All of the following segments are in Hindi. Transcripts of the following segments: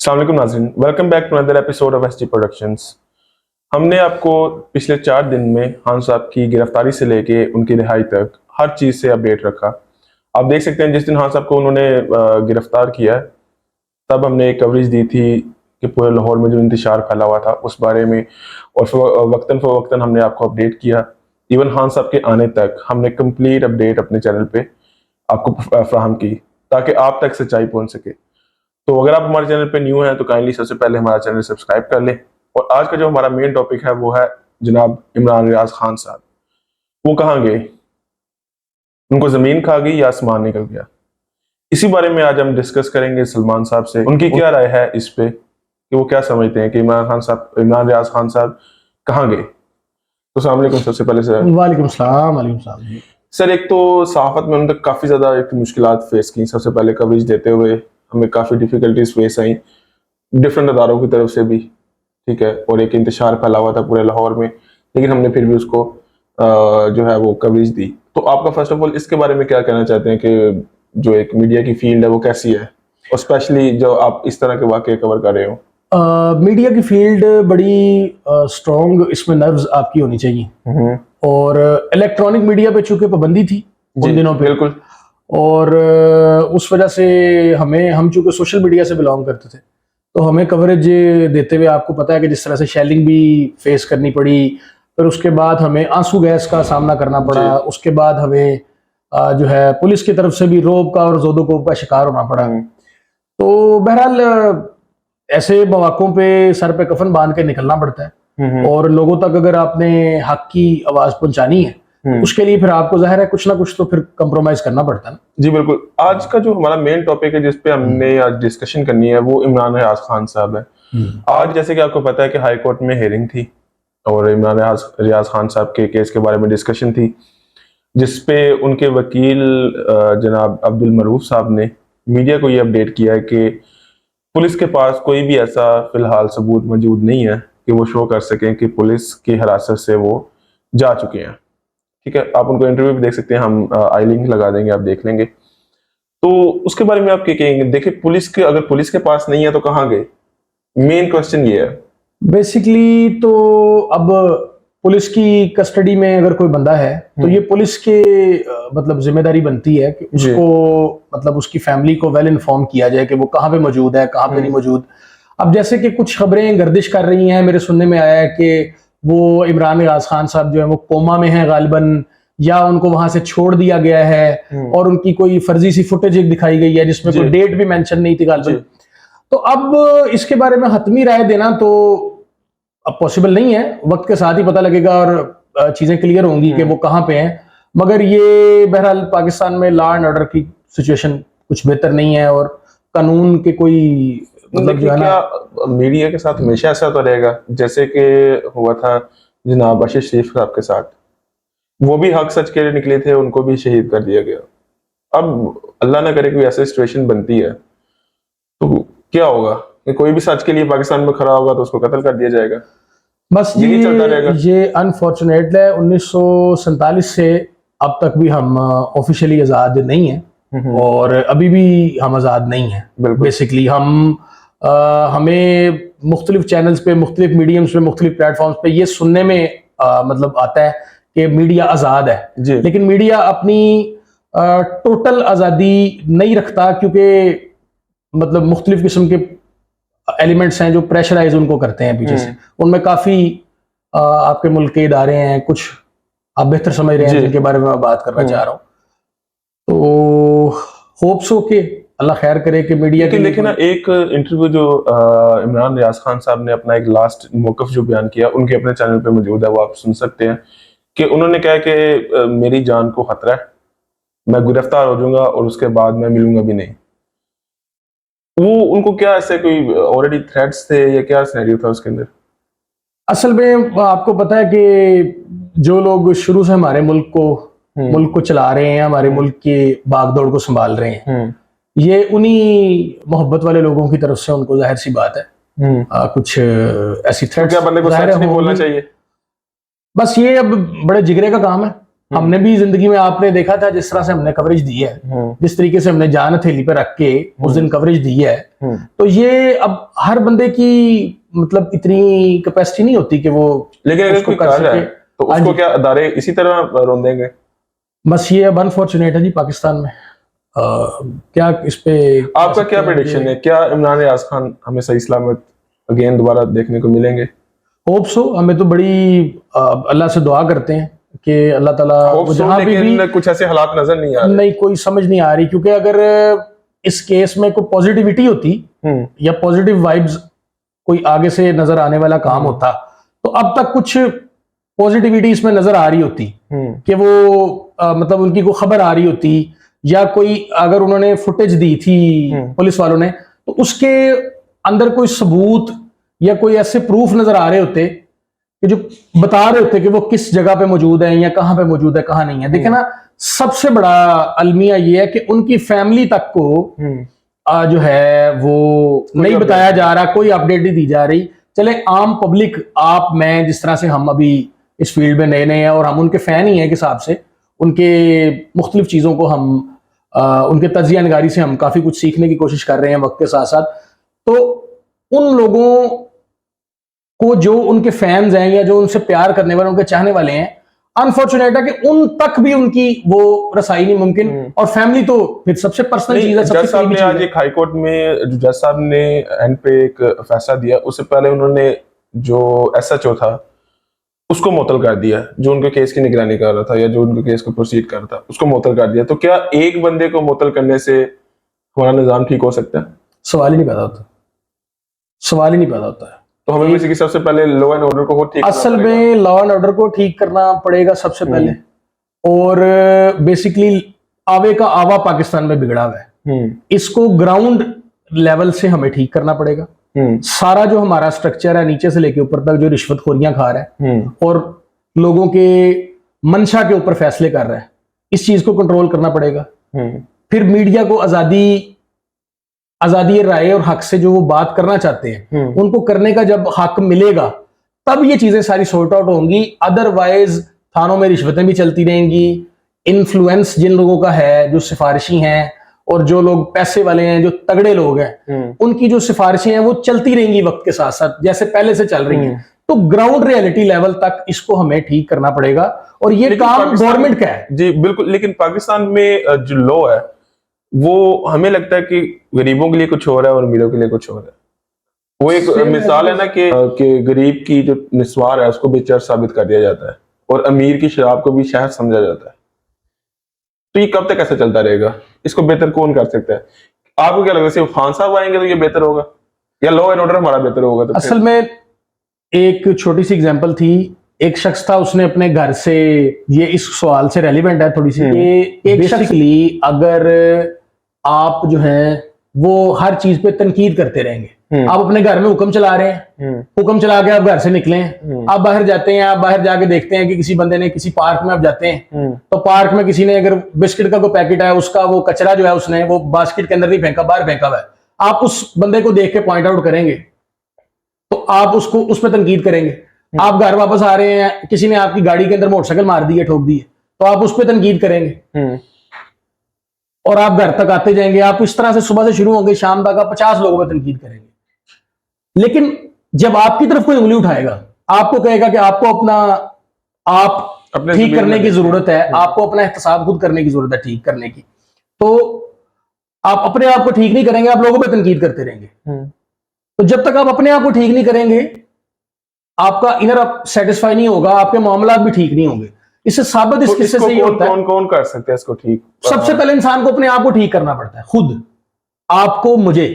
अस्सलाम वालेकुम नाज़रीन, welcome back to another episode of ST productions. हमने आपको पिछले 4 दिन में खान साहब की गिरफ्तारी से लेके उनकी रिहाई तक हर चीज़ से अपडेट रखा। आप देख सकते हैं जिस दिन खान साहब को उन्होंने गिरफ्तार किया तब हमने एक कवरेज दी थी कि पूरे लाहौर में जो इंतशार फैला हुआ था उस बारे में, और वक्तन फ़वक्तन हमने आपको अपडेट किया। इवन खान साहब के आने तक हमने कंप्लीट अपडेट अपने चैनल पे आपको फ्राहम की ताकि आप तक सच्चाई पहुंच सके। तो अगर आप हमारे चैनल पे न्यू हैं तो काइंडली सबसे पहले हमारा चैनल सब्सक्राइब कर लें। और आज का जो हमारा मेन टॉपिक है वो है जनाब इमरान रियाज खान साहब। वो कहाँ गए? उनको जमीन खा गई या आसमान निकल गया? इसी बारे में आज हम डिस्कस करेंगे सलमान साहब से। उनकी क्या राय है इस पे कि वो क्या समझते हैं कि इमरान रियाज खान साहब कहाँ गए? तो अस्सलाम वालेकुम सबसे पहले सर। वालेकुम सलाम। वालेकुम सलाम जी। सर, एक तो सहाफत में उन्होंने काफ़ी ज़्यादा एक मुश्किलात फेस की। सबसे पहले कवरेज देते हुए हमें काफ़ी डिफ़िकल्टीज फेस आई डिफरेंट अदारों की तरफ से भी, ठीक है, और एक इंतशार फैला हुआ था पूरे लाहौर में, लेकिन हमने फिर भी उसको जो है वो कवरेज दी। तो आपका फर्स्ट ऑफ ऑल इसके बारे में क्या कहना चाहते हैं कि जो एक मीडिया की फील्ड है वो कैसी है, और स्पेशली जो आप इस तरह के वाक़े कवर कर रहे हो? मीडिया की फील्ड बड़ी स्ट्रॉन्ग, इसमें नर्व्स आपकी होनी चाहिए। और इलेक्ट्रॉनिक मीडिया पे चूंकि पाबंदी थी उन दिनों पे, बिल्कुल, और उस वजह से हम चूंकि सोशल मीडिया से बिलोंग करते थे तो हमें कवरेज देते हुए आपको पता है कि जिस तरह से शेलिंग भी फेस करनी पड़ी, फिर उसके बाद हमें आंसू गैस का सामना करना पड़ा, उसके बाद हमें जो है पुलिस की तरफ से भी रोब का और जोदोकोब का शिकार होना पड़ा। तो बहरहाल ऐसे मौकों पे सर पे कफन बांध के निकलना पड़ता है, और लोगों तक अगर आपने हक की आवाज पहुंचानी है तो उसके लिए फिर आपको जाहिर है कुछ ना कुछ तो फिर कंप्रोमाइज करना पड़ता है ना। जी बिल्कुल। आज का जो हमारा मेन टॉपिक है जिस पे हमने आज डिस्कशन करनी है वो इमरान रियाज खान साहब है। आज जैसे कि आपको पता है कि हाई कोर्ट में हेयरिंग थी और इमरान रियाज खान साहब के केस के बारे में डिस्कशन थी, जिसपे उनके वकील जनाब अब्दुल मरूफ साहब ने मीडिया को ये अपडेट किया है कि पुलिस के पास कोई भी ऐसा फिलहाल सबूत मौजूद नहीं है कि वो शो कर सकें कि पुलिस की हिरासत से वो जा चुके हैं। ठीक है, आप उनको इंटरव्यू भी देख सकते हैं, हम आई लिंक लगा देंगे, आप देख लेंगे। तो उसके बारे में आप क्या कहेंगे? देखिए, अगर पुलिस के पास नहीं है तो कहाँ गए? मेन क्वेश्चन ये है बेसिकली। तो अब पुलिस की कस्टडी में अगर कोई बंदा है तो ये पुलिस के मतलब जिम्मेदारी बनती है कि उसको मतलब उसकी फैमिली को वेल इन्फॉर्म किया जाए कि वो कहाँ पे मौजूद है, कहाँ पे नहीं मौजूद। अब जैसे कि कुछ खबरें गर्दिश कर रही हैं, मेरे सुनने में आया है कि वो इमरान रियाज खान साहब जो है वो कोमा में हैं गालिबन, या उनको वहां से छोड़ दिया गया है, और उनकी कोई फर्जी सी फुटेज दिखाई गई है जिसमें कोई डेट भी मेंशन नहीं थी गालिबन। तो अब इसके बारे में हतमी राय देना तो अब पॉसिबल नहीं है, वक्त के साथ ही पता लगेगा और चीजें क्लियर होंगी कि वो कहाँ पे हैं। मगर ये बहरहाल पाकिस्तान में लॉ एंड ऑर्डर की सिचुएशन कुछ बेहतर नहीं है, और कानून के कोई मतलब जो है ना, क्या मीडिया के साथ हमेशा ऐसा तो रहेगा जैसे कि हुआ था जनाब आशीष शरीफ साहब के साथ? वो भी हक सच के निकले थे, उनको भी शहीद कर दिया गया। अब अल्लाह ना करे कोई ऐसी सिचुएशन बनती है तो क्या होगा कि कोई भी सच के लिए पाकिस्तान में खड़ा होगा तो उसको कत्ल कर दिया जाएगा? बस यही चलता रहेगा। ये अनफॉर्चुनेट है। 1947 से अब तक भी हम ऑफिशियली आज़ाद नहीं हैं, और अभी भी हम आज़ाद नहीं हैं। बेसिकली हमें मुख्तलिफ चैनल्स पे, मुख्तलिफ मीडियम्स पे, मुख्तलिफ प्लेटफॉर्म्स पे ये सुनने में मतलब आता है कि मीडिया आज़ाद है, लेकिन मीडिया अपनी टोटल आज़ादी नहीं रखता, क्योंकि मतलब मुख्तलिफ किस्म के एलिमेंट्स हैं जो प्रेशराइज उनको करते हैं पीछे से। उनमें काफ़ी आपके मुल्क के इदारे हैं, कुछ आप बेहतर समझ रहे हैं जिनके बारे में मैं बात करना चाह रहा हूँ। तो होप्स हो कि अल्लाह खैर करे कि मीडिया के। लेकिन ना एक इंटरव्यू जो इमरान रियाज खान साहब ने अपना एक लास्ट मौक़िफ़ जो बयान किया उनके अपने चैनल पे मौजूद है, वो आप सुन सकते हैं कि उन्होंने कहा कि मेरी जान को खतरा है, मैं गिरफ्तार हो जाऊंगा और उसके बाद मैं मिलूंगा भी नहीं। वो उनको क्या ऐसे कोई ऑलरेडी थ्रेट्स थे या क्या सिनेरियो था उसके अंदर? असल में आपको पता है कि जो लोग शुरू से हमारे मुल्क को चला रहे हैं, हमारे मुल्क की बागदौड़ को संभाल रहे हैं, ये उन्हीं मोहब्बत वाले लोगों की तरफ से उनको जाहिर सी बात है कुछ ऐसी थ्रेट्स क्या बंदे को सच नहीं बोलना चाहिए? बस ये अब बड़े जिगरे का काम है हमने भी जिंदगी में, आपने देखा था जिस तरह से हमने कवरेज दी है, जिस तरीके से हमने जान हथेली पे रख के उस दिन कवरेज दी है, तो ये अब हर बंदे की मतलब इतनी कैपेसिटी नहीं होती कि वो, लेकिन अगर कोई कर रहा है तो उसको क्या अदारे इसी तरह रोंदेंगे? बस ये अब अनफॉर्चुनेट है जी पाकिस्तान में। क्या इस पे आपका क्या प्रेडिक्शन है? क्या इमरान रियाज खान हमें सही सलामत अगेन दोबारा देखने को मिलेंगे? Hope so. हमें तो बड़ी अल्लाह से दुआ करते हैं कि अल्लाह ताला जहां भी कुछ ऐसे हालात नजर नहीं आ रहे, नहीं कोई समझ नहीं आ रही, क्योंकि अगर इस केस में कोई पॉजिटिविटी होती या पॉजिटिव वाइब्स कोई आगे से नजर आने वाला काम होता, तो अब तक कुछ पॉजिटिविटी इसमें नजर आ रही होती कि वो मतलब उनकी कोई खबर आ रही होती, या कोई अगर उन्होंने फुटेज दी थी पुलिस वालों ने तो उसके अंदर कोई सबूत या कोई ऐसे प्रूफ नजर आ रहे होते कि जो बता रहे होते कि वो किस जगह पे मौजूद है या कहां पे मौजूद है, कहां नहीं है। देखिए ना, सबसे बड़ा अलमिया ये है कि उनकी फैमिली तक को जो है वो नहीं बताया जा रहा, कोई अपडेट नहीं दी जा रही। चले आम पब्लिक, आप मैं जिस तरह से हम अभी इस फील्ड में नए नए हैं और हम उनके फैन ही हैं के हिसाब से, उनके मुख्तलिफ चीजों को हम उनके तजिया निगारी से हम काफी कुछ सीखने की कोशिश कर रहे हैं वक्त के साथ साथ। तो उन लोगों को जो उनके फैंस हैं या जो उनसे प्यार करने वाले, उनके चाहने वाले हैं, अनफॉर्चुनेट है कि उन तक भी उनकी वो रसाई नहीं मुमकिन, और फैमिली तो फिर सबसे पर्सनल चीज है, सबसे करीबी चीज है। आज एक हाई कोर्ट में जो जज साहब ने एंड पे एक फैसला दिया, उससे पहले उन्होंने जो एसएचओ था उसको मुअत्तल कर दिया, जो उनके केस की निगरानी कर रहा था या जो उनके केस को प्रोसीड कर रहा था, उसको मुअत्तल कर दिया। तो क्या एक बंदे को मुअत्तल करने से हमारा निजाम ठीक हो सकता है? सवाल ही नहीं पैदा होता, सवाल ही नहीं पैदा होता है। तो हमें बेसिकली सबसे पहले लॉ एंड ऑर्डर को ठीक, असल में लॉ एंड ऑर्डर को ठीक करना पड़ेगा सबसे पहले, और बेसिकली आवे का आवा पाकिस्तान में बिगड़ा हुआ है, इसको ग्राउंड लेवल से हमें ठीक करना पड़ेगा। सारा जो हमारा स्ट्रक्चर है नीचे से लेके ऊपर तक जो रिश्वतखोरियां खा रहा है और लोगों के मंशा के ऊपर फैसले कर रहा है, इस चीज को कंट्रोल करना पड़ेगा। फिर मीडिया को आजादी राय और हक से जो वो बात करना चाहते हैं उनको करने का जब हक मिलेगा तब ये चीजें सारी सॉर्ट आउट होंगी। अदरवाइज थानों में रिश्वतें भी चलती रहेंगी, इन्फ्लुएंस जिन लोगों का है, जो सिफारिशी हैं और जो लोग पैसे वाले हैं, जो तगड़े लोग हैं, उनकी जो सिफारिशें हैं वो चलती रहेंगी वक्त के साथ साथ जैसे पहले से चल रही हैं। तो ग्राउंड रियलिटी लेवल तक इसको हमें ठीक करना पड़ेगा, और ये काम गवर्नमेंट का है। जी बिल्कुल, लेकिन पाकिस्तान में जो लॉ है वो हमें लगता है कि गरीबों के लिए कुछ हो रहा है और अमीरों के लिए कुछ हो रहा है। वो एक मिसाल है ना कि गरीब की जो निस्वार है उसको बेचैन साबित कर दिया जाता है और अमीर की शराब को भी शहद समझा जाता है। तो ये कब तक ऐसा चलता रहेगा? इसको बेहतर कौन कर सकता है? आपको क्या लगता है, सिर्फ खान साहब आएंगे तो ये बेहतर होगा या लॉ एंड ऑर्डर हमारा बेहतर होगा? तो असल में एक छोटी सी एग्जांपल थी, एक शख्स था, उसने अपने घर से, ये इस सवाल से रेलिवेंट है थोड़ी सी, एक बेसिकली अगर आप जो है वो हर चीज पे तनकीद करते रहेंगे, आप अपने घर में हुक्म चला रहे हैं, हुक्म चला के आप घर से निकले, आप बाहर जाते हैं, आप बाहर जाके देखते हैं कि किसी बंदे ने, किसी पार्क में आप जाते हैं तो पार्क में किसी ने अगर बिस्किट का कोई पैकेट है, उसका वो कचरा जो है उसने वो बास्केट के अंदर नहीं फेंका, बाहर फेंका हुआ है, आप उस बंदे को देख के पॉइंट आउट करेंगे तो आप उसको उस पर तनकीद करेंगे। आप घर वापस आ रहे हैं, किसी ने आपकी गाड़ी के अंदर मोटरसाइकिल मार दी है, ठोक दी है, तो आप उस पर तनकीद करेंगे और आप घर तक आते जाएंगे। आप इस तरह से सुबह से शुरू होंगे, शाम तक आप 50 लोगों पर तनकीद करेंगे। लेकिन जब आपकी तरफ कोई उंगली उठाएगा, आपको कहेगा कि आपको अपना ठीक करने की जरूरत है, आपको अपना एहतसाब खुद करने की जरूरत है ठीक करने की, तो आप अपने आप को ठीक नहीं करेंगे, आप लोगों पर तनकीद करते रहेंगे। तो जब तक आप अपने आप को ठीक नहीं करेंगे, आपका इनर सेटिस्फाई नहीं होगा, आपके मामला भी ठीक नहीं होंगे। इससे साबित इस किस्से से ये होता है, कौन कर सकते हैं इसको ठीक? सबसे पहले इंसान को अपने आप को ठीक करना पड़ता है, खुद आपको, मुझे।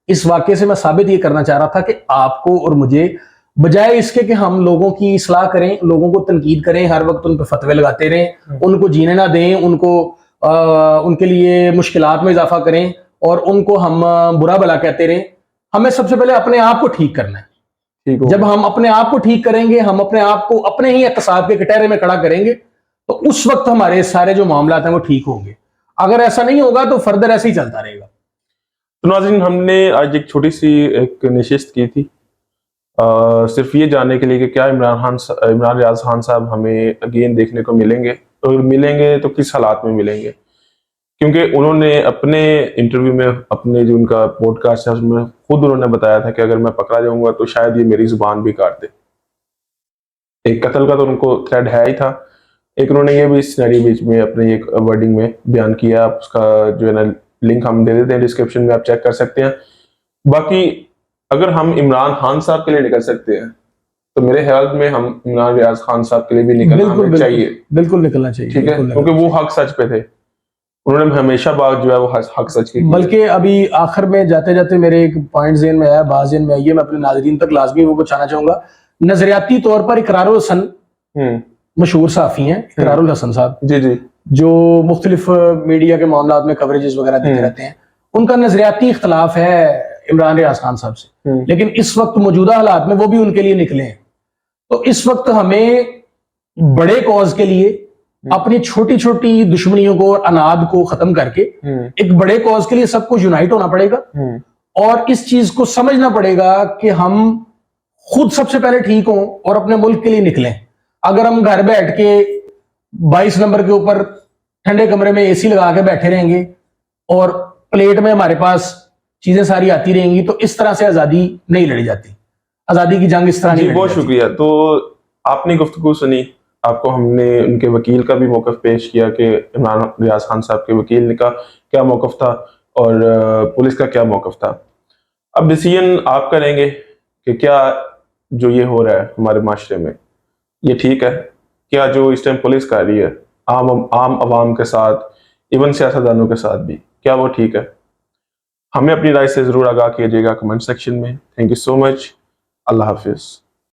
इस वाक्य से मैं साबित ये करना चाह रहा था कि आपको और मुझे, बजाय इसके कि हम लोगों की इस्लाह करें, लोगों को तनकीद करें, हर वक्त उन पर फतवे लगाते रहें, उनको जीने ना दें, उनको उनके लिए मुश्किलात में इजाफा करें और उनको हम बुरा भला कहते रहें, हमें सबसे पहले अपने आप को ठीक करना है। जब हम अपने आप को ठीक करेंगे, हम अपने आप को अपने ही एहतसाब के कटहरे में खड़ा करेंगे, तो उस वक्त हमारे सारे जो मामला हैं वो ठीक होंगे। अगर ऐसा नहीं होगा तो फर्दर ऐसे ही चलता रहेगा। तो नाज़रीन, हमने आज एक छोटी सी एक नशिस्त की थी सिर्फ ये जानने के लिए कि क्या इमरान रियाज खान साहब हमें अगेन देखने को मिलेंगे, और मिलेंगे तो किस हालात में मिलेंगे, क्योंकि उन्होंने अपने इंटरव्यू में, अपने जो उनका पॉडकास्ट है उसमें खुद उन्होंने बताया था कि अगर मैं पकड़ा जाऊंगा तो शायद ये मेरी जुबान भी काट दे। एक कत्ल का तो उनको थ्रेड है ही था, एक उन्होंने ये भी सिनेरियो बीच में अपने एक वर्डिंग में बयान किया। उसका जो है ना लिंक हम दे देते हैं डिस्क्रिप्शन में, आप चेक कर सकते हैं। बाकी अगर हम इमरान खान साहब के लिए निकल सकते हैं तो मेरे ख्याल में हम इमरान रियाज खान साहब के लिए भी निकलना हमें चाहिए। बिल्कुल निकलना चाहिए, ठीक है, क्योंकि वो हक सच पे थे, उन्होंने हमेशा बात जो है वो हक सच की। बल्कि अभी आखिर में जाते जाते मेरे एक पॉइंट ज़हन में आया, बात ज़हन में आई है, मैं अपने नाज़रीन तक लाजमी वो पहुंचाना चाहूंगा। नजरियाती तौर पर इकरारुल हसन मशहूर सहाफ़ी हैं, इकरारुल हसन साहब, जी जी, जो मुख्तलिफ मीडिया के मामला में कवरेजेस वगैरह देते रहते हैं, उनका नजरियाती इख्तलाफ है इमरान रियाज खान साहब से, लेकिन इस वक्त मौजूदा हालात में वो भी उनके लिए निकले हैं। तो इस वक्त हमें बड़े कॉज के लिए अपनी छोटी छोटी दुश्मनियों को, अनाद को खत्म करके एक बड़े कॉज के लिए सबको यूनाइट होना पड़ेगा, और इस चीज को समझना पड़ेगा कि हम खुद सबसे पहले ठीक हों और अपने मुल्क के लिए निकलें। अगर हम घर बैठ के 22 नंबर के ऊपर ठंडे कमरे में एसी लगा के बैठे रहेंगे और प्लेट में हमारे पास चीजें सारी आती रहेंगी, तो इस तरह से आजादी नहीं लड़ी जाती। आजादी की जंग इस तरह नहीं लड़ी बहुत जाती। शुक्रिया। तो आपने गुफ्तगू सुनी, आपको हमने उनके वकील का भी मौकफ पेश किया कि इमरान रियाज खान साहब के वकील का क्या मौकफ था और पुलिस का क्या मौकफ था। अब डिसीजन आप करेंगे कि क्या जो ये हो रहा है हमारे माशरे में ये ठीक है, क्या जो इस टाइम पुलिस कर रही है आम आवाम के साथ, इवन सियासतदानों के साथ भी, क्या वो ठीक है। हमें अपनी राय से ज़रूर आगाह कीजिएगा कमेंट सेक्शन में। Thank you so much. अल्लाह हाफिज़।